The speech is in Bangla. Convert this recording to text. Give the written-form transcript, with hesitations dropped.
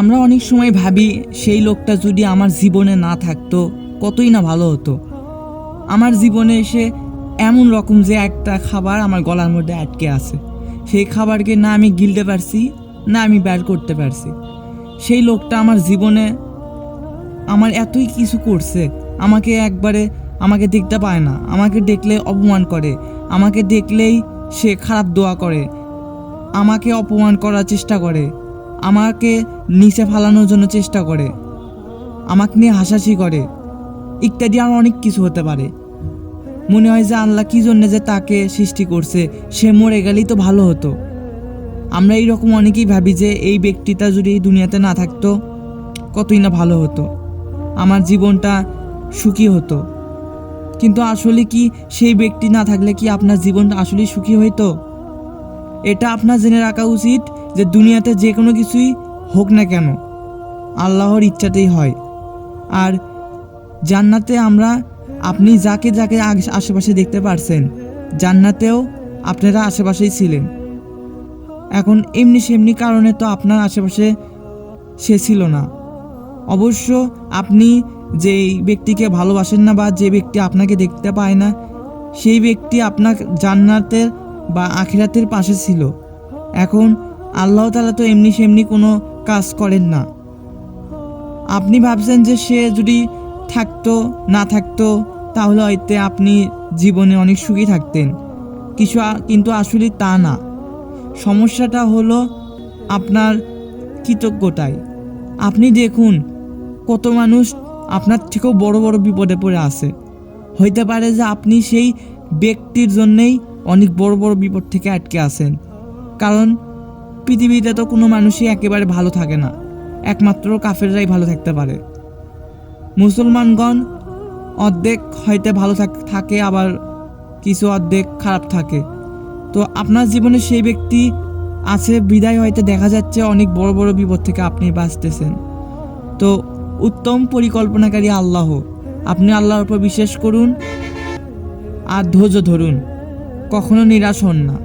আমরা অনেক সময় ভাবি সেই লোকটা যদি আমার জীবনে না থাকতো কতই না ভালো হতো। আমার জীবনে এসে এমন রকম যে একটা খাবার আমার গলার মধ্যে আটকে আছে, সেই খাবারকে না আমি গিলতে পারছি না আমি বের করতে পারছি। সেই লোকটা আমার জীবনে আমার এতই কিছু করছে, আমাকে দেখতে পায় না, আমাকে দেখলে অপমান করে, আমাকে দেখলেই সে খারাপ দোয়া করে, আমাকে অপমান করার চেষ্টা করে, আমাকে নিচে ফালানোর জন্য চেষ্টা করে, আমাকে নিয়ে হাসাহাসি করে, ইত্যাদি আর অনেক কিছু হতে পারে। মনে হয় যে আল্লাহ কী জন্যে যে তাকে সৃষ্টি করছে, সে মরে গেলেই তো ভালো হতো। আমরা এইরকম অনেকেই ভাবি যে এই ব্যক্তিটা যদি এই দুনিয়াতে না থাকতো কতই না ভালো হতো, আমার জীবনটা সুখী হতো। কিন্তু আসলে কি সেই ব্যক্তি না থাকলে কি আপনার জীবনটা আসলেই সুখী হইতো? এটা আপনার জেনে রাখা উচিত যে দুনিয়াতে যে কোনো কিছুই হোক না কেন আল্লাহর ইচ্ছাতেই হয়। আর জান্নাতে আপনি যাকে যাকে আশেপাশে দেখতে পারছেন, জান্নাতেও আপনারা আশেপাশেই ছিলেন। এখন এমনি সেমনি কারণে তো আপনার আশেপাশে সে ছিল না। অবশ্য আপনি যেই ব্যক্তিকে ভালোবাসেন না বা যে ব্যক্তি আপনাকে দেখতে পায় না, সেই ব্যক্তি আপনার জান্নাতের বা আখিরাতের পাশে ছিল। এখন আল্লাহ তাআলা তো এমনি সেমনি কোনো কাজ করেন না। আপনি ভাবছেন যে সে যদি থাকতো না থাকতো তাহলে হয়তো আপনি জীবনে অনেক সুখী থাকতেন, কিন্তু আসলে তা না। সমস্যাটা হলো আপনার কৃতজ্ঞতায়। আপনি দেখুন কত মানুষ আপনার থেকেও বড় বড় বিপদে পড়ে আছে। হইতে পারে যে আপনি সেই ব্যক্তির জন্যেই অনেক বড় বড় বিপদ থেকে আটকে আছেন। কারণ পৃথিবীতে তো কোনো মানুষই একেবারে ভালো থাকে না, একমাত্র কাফেররাই ভালো থাকতে পারে। মুসলমানগণ অর্ধেক হয়তো ভালো থাকে, আবার কিছু অর্ধেক খারাপ থাকে। তো আপনার জীবনে সেই ব্যক্তি আছে বিদায় হয়তো দেখা যাচ্ছে অনেক বড় বড় বিপদ থেকে আপনি বাঁচতেছেন। তো উত্তম পরিকল্পনাকারী আল্লাহ। আপনি আল্লাহর উপর বিশ্বাস করুন আর ধৈর্য ধরুন, কখনো নিরাশ হন না।